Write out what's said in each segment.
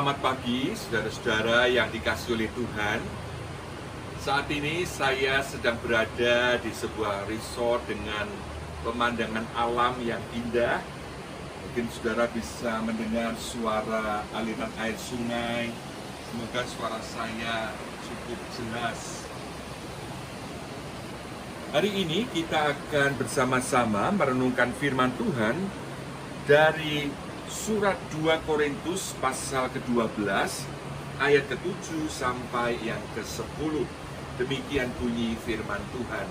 Selamat pagi, saudara-saudara yang dikasihi oleh Tuhan. Saat ini saya sedang berada di sebuah resort dengan pemandangan alam yang indah. Mungkin saudara bisa mendengar suara aliran air sungai. Semoga suara saya cukup jelas. Hari ini kita akan bersama-sama merenungkan firman Tuhan dari Surat 2 Korintus pasal ke-12 ayat ke-7 sampai yang ke-10. Demikian bunyi firman Tuhan.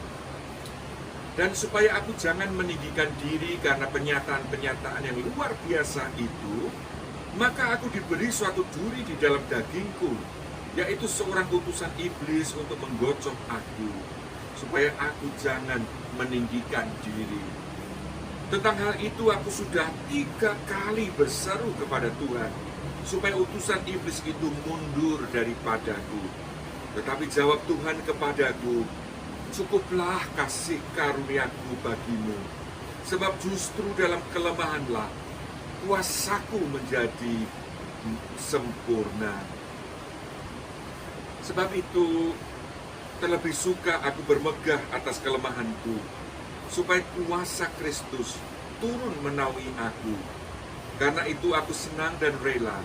Dan supaya aku jangan meninggikan diri karena penyataan-penyataan yang luar biasa itu, maka aku diberi suatu duri di dalam dagingku, yaitu seorang utusan iblis untuk menggocok aku, supaya aku jangan meninggikan diri. Tentang hal itu aku sudah 3 kali berseru kepada Tuhan, supaya utusan iblis itu mundur daripadaku. Tetapi jawab Tuhan kepadaku, cukuplah kasih karuniaku bagimu, sebab justru dalam kelemahanlah kuasaku menjadi sempurna. Sebab itu terlebih suka aku bermegah atas kelemahanku, supaya kuasa Kristus turun menaungi aku. Karena itu aku senang dan rela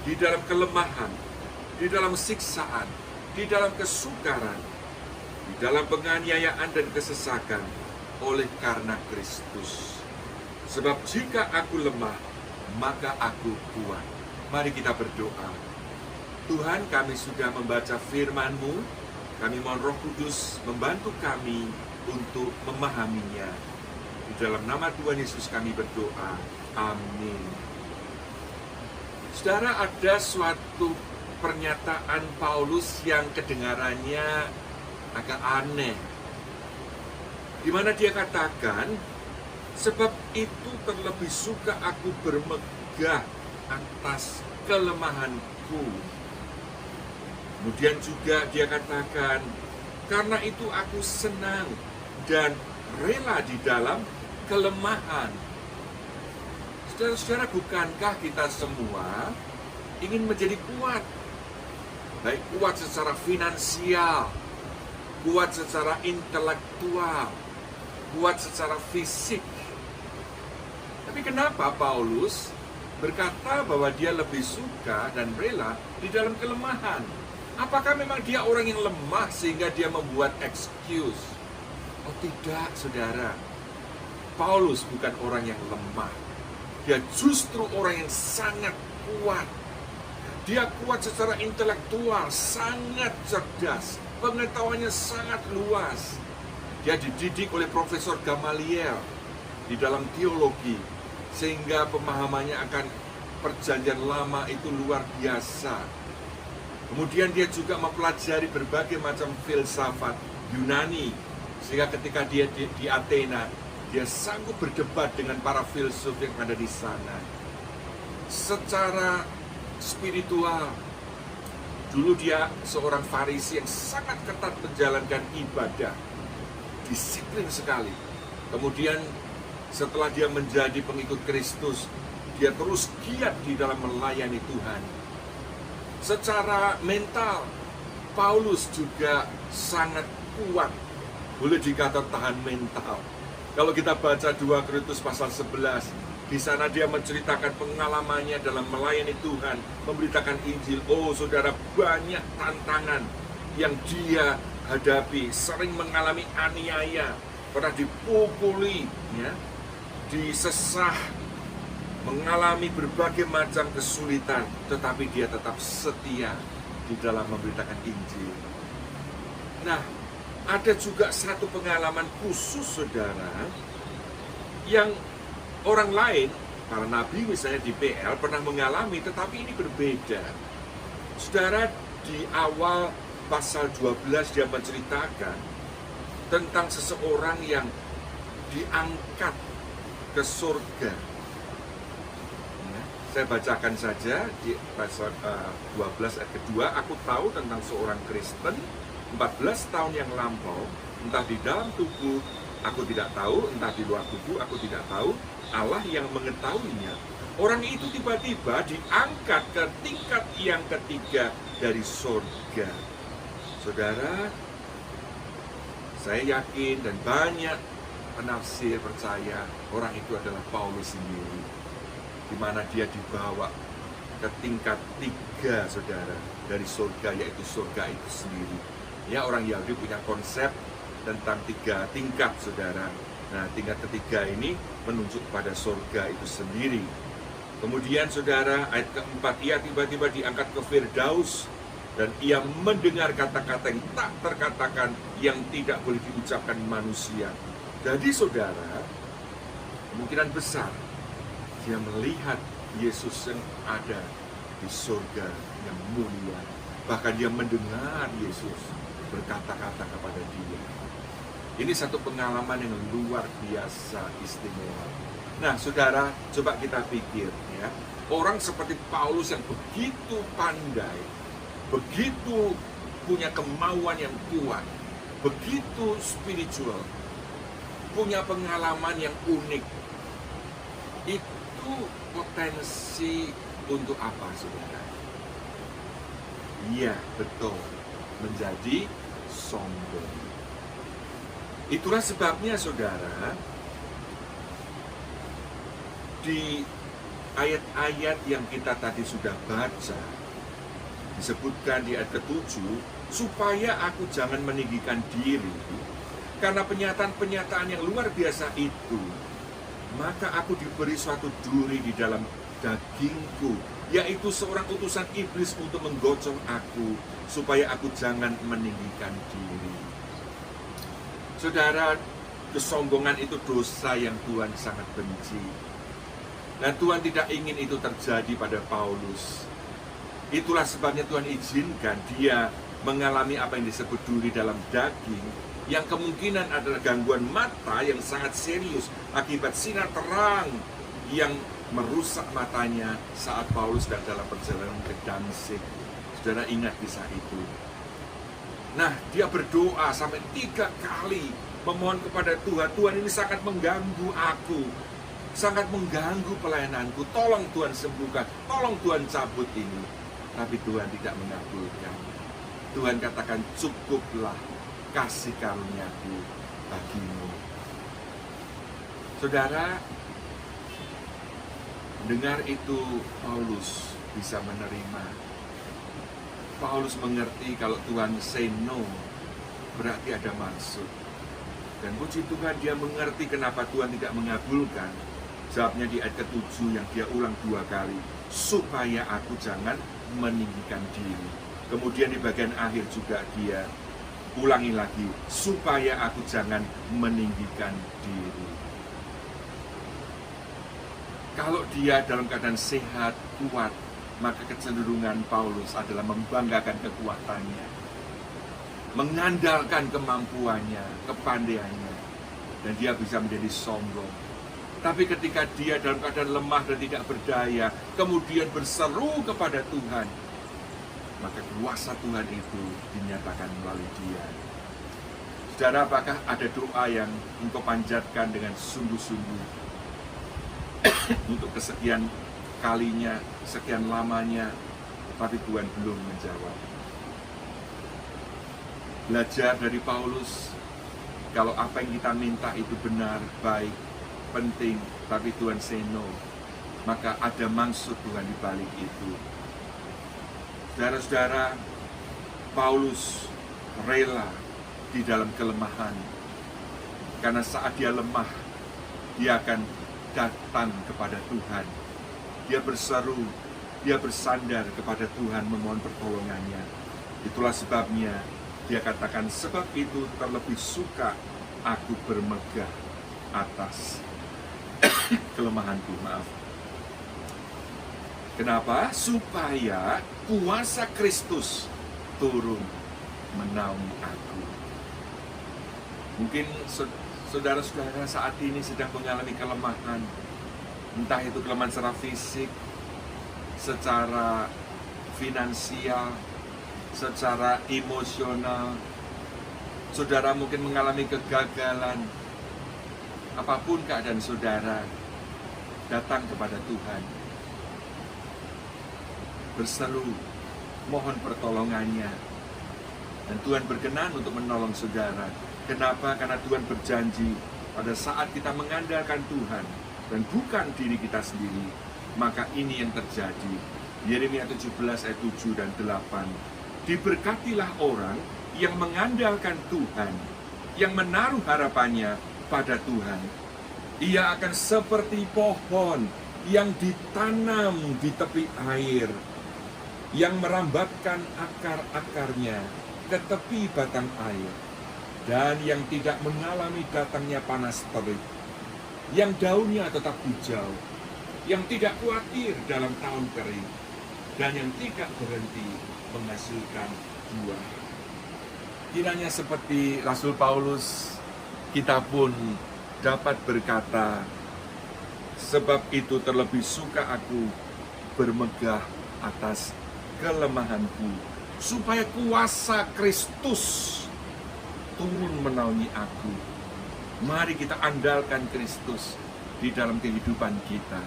di dalam kelemahan, di dalam siksaan, di dalam kesukaran, di dalam penganiayaan dan kesesakan, oleh karena Kristus. Sebab jika aku lemah, maka aku kuat. Mari kita berdoa. Tuhan, kami sudah membaca firman-Mu. Kami mohon Roh Kudus membantu kami untuk memahaminya. Di dalam nama Tuhan Yesus kami berdoa. Amin. Saudara, ada suatu pernyataan Paulus yang kedengarannya agak aneh, di mana dia katakan, sebab itu terlebih suka aku bermegah atas kelemahanku. Kemudian juga dia katakan, karena itu aku senang dan rela di dalam kelemahan. Saudara-saudara, bukankah kita semua ingin menjadi kuat? Baik kuat secara finansial, kuat secara intelektual, kuat secara fisik. Tapi kenapa Paulus berkata bahwa dia lebih suka dan rela di dalam kelemahan? Apakah memang dia orang yang lemah sehingga dia membuat excuse? Oh tidak, saudara. Paulus bukan orang yang lemah. Dia justru orang yang sangat kuat. Dia kuat secara intelektual, sangat cerdas. Pengetahuannya sangat luas. Dia dididik oleh Profesor Gamaliel di dalam teologi, sehingga pemahamannya akan perjanjian lama itu luar biasa. Kemudian dia juga mempelajari berbagai macam filsafat Yunani, sehingga ketika dia di Athena, dia sanggup berdebat dengan para filsuf yang ada di sana. Secara spiritual, dulu dia seorang Farisi yang sangat ketat menjalankan ibadah, disiplin sekali. Kemudian setelah dia menjadi pengikut Kristus, dia terus giat di dalam melayani Tuhan. Secara mental, Paulus juga sangat kuat. Boleh dikata tahan mental. Kalau kita baca 2 Korintus pasal 11, di sana dia menceritakan pengalamannya dalam melayani Tuhan, memberitakan Injil. Oh saudara, banyak tantangan yang dia hadapi, sering mengalami aniaya, pernah dipukuli, ya, disesah, mengalami berbagai macam kesulitan, tetapi dia tetap setia di dalam memberitakan Injil. Nah, ada juga satu pengalaman khusus, saudara, yang orang lain, para nabi misalnya di PL, pernah mengalami, tetapi ini berbeda. Saudara, di awal pasal 12 dia menceritakan tentang seseorang yang diangkat ke surga. Saya bacakan saja di pasal 12 ayat kedua. Aku tahu tentang seorang Kristen 14 tahun yang lampau, entah di dalam tubuh aku tidak tahu, entah di luar tubuh aku tidak tahu, Allah yang mengetahuinya, orang itu tiba-tiba diangkat ke tingkat yang ketiga dari surga. Saudara, saya yakin dan banyak penafsir percaya orang itu adalah Paulus sendiri, di mana dia dibawa ke tingkat 3, saudara, dari surga, yaitu surga itu sendiri. Ya, orang Yahudi punya konsep tentang 3 tingkat, saudara. Nah, tingkat ketiga ini menunjuk pada surga itu sendiri. Kemudian, saudara, ayat keempat, ia tiba-tiba diangkat ke Firdaus, dan ia mendengar kata-kata yang tak terkatakan, yang tidak boleh diucapkan manusia. Jadi, saudara, kemungkinan besar dia melihat Yesus yang ada di surga yang mulia. Bahkan dia mendengar Yesus berkata-kata kepada dia. Ini satu pengalaman yang luar biasa istimewa. Nah, saudara, coba kita pikir ya. Orang seperti Paulus yang begitu pandai, begitu punya kemauan yang kuat, begitu spiritual, punya pengalaman yang unik. Itu potensi untuk apa, saudara? Iya, betul. Menjadi sombong. Itulah sebabnya, saudara, di ayat-ayat yang kita tadi sudah baca, disebutkan di ayat ke-7, supaya aku jangan meninggikan diri, karena penyataan-penyataan yang luar biasa itu, maka aku diberi suatu duri di dalam dagingku, yaitu seorang utusan iblis untuk menggocong aku, supaya aku jangan meninggikan diri. Saudara, kesombongan itu dosa yang Tuhan sangat benci. Dan Tuhan tidak ingin itu terjadi pada Paulus. Itulah sebabnya Tuhan izinkan dia mengalami apa yang disebut duri dalam daging, yang kemungkinan adalah gangguan mata yang sangat serius akibat sinar terang yang merusak matanya saat Paulus dalam perjalanan ke Damsyik. Saudara ingat kisah itu. Nah, dia berdoa sampai 3 kali memohon kepada Tuhan. Tuhan, ini sangat mengganggu aku, sangat mengganggu pelayananku. Tolong Tuhan sembuhkan, tolong Tuhan cabut ini. Tapi Tuhan tidak mengabulkan. Tuhan katakan, cukuplah kasih karuniaku bagimu. Saudara, dengar itu Paulus bisa menerima. Paulus mengerti kalau Tuhan say no, berarti ada maksud. Dan puji Tuhan, dia mengerti kenapa Tuhan tidak mengabulkan. Jawabnya di ayat ke-7 yang dia ulang 2 kali, supaya aku jangan meninggikan diri. Kemudian di bagian akhir juga dia ulangi lagi, supaya aku jangan meninggikan diri. Kalau dia dalam keadaan sehat, kuat, maka kecenderungan Paulus adalah membanggakan kekuatannya, mengandalkan kemampuannya, kepandaiannya, dan dia bisa menjadi sombong. Tapi ketika dia dalam keadaan lemah dan tidak berdaya, kemudian berseru kepada Tuhan, maka kuasa Tuhan itu dinyatakan melalui dia. Saudara, apakah ada doa yang engkau panjatkan dengan sungguh-sungguh untuk kesekian kalinya, sekian lamanya, tapi Tuhan belum menjawab? Belajar dari Paulus, kalau apa yang kita minta itu benar, baik, penting, tapi Tuhan say no, maka ada maksud Tuhan di balik itu. Saudara-saudara, Paulus rela di dalam kelemahan, karena saat dia lemah, dia akan datang kepada Tuhan. Dia berseru, dia bersandar kepada Tuhan memohon pertolongannya. Itulah sebabnya dia katakan, sebab itu terlebih suka aku bermegah atas kelemahanku. Maaf. Kenapa? Supaya kuasa Kristus turun menaungi aku. Mungkin saudara-saudara saat ini sedang mengalami kelemahan. Entah itu kelemahan secara fisik, secara finansial, secara emosional. Saudara mungkin mengalami kegagalan. Apapun keadaan saudara, datang kepada Tuhan, berseru, mohon pertolongannya. Dan Tuhan berkenan untuk menolong saudara. Kenapa? Karena Tuhan berjanji pada saat kita mengandalkan Tuhan dan bukan diri kita sendiri, maka ini yang terjadi. Yeremia 17 ayat 7 dan 8. Diberkatilah orang yang mengandalkan Tuhan, yang menaruh harapannya pada Tuhan. Ia akan seperti pohon yang ditanam di tepi air, yang merambatkan akar-akarnya ke tepi batang air, dan yang tidak mengalami datangnya panas terik, yang daunnya tetap hijau, yang tidak khawatir dalam tahun kering, dan yang tidak berhenti menghasilkan buah. Kiranya seperti Rasul Paulus, kita pun dapat berkata, sebab itu terlebih suka aku bermegah atas kelemahanku, supaya kuasa Kristus turun menaungi aku. Mari kita andalkan Kristus di dalam kehidupan kita.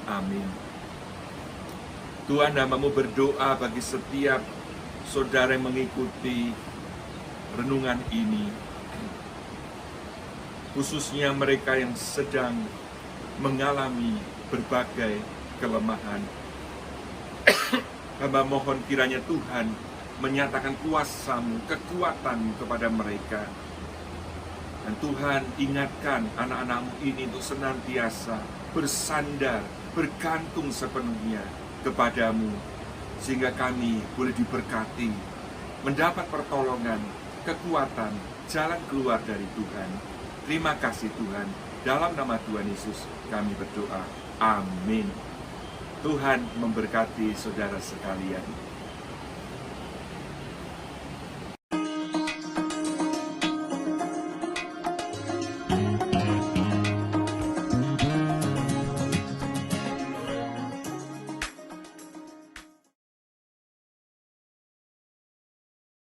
Amin. Tuhan, hamba-Mu berdoa bagi setiap saudara yang mengikuti renungan ini, khususnya mereka yang sedang mengalami berbagai kelemahan. Hamba mohon kiranya Tuhan menyatakan kuasa-Mu, kekuatan kepada mereka. Dan Tuhan ingatkan anak-anak-Mu ini untuk senantiasa bersandar, bergantung sepenuhnya kepada-Mu, sehingga kami boleh diberkati, mendapat pertolongan, kekuatan, jalan keluar dari Tuhan. Terima kasih Tuhan. Dalam nama Tuhan Yesus kami berdoa. Amin. Tuhan memberkati saudara sekalian.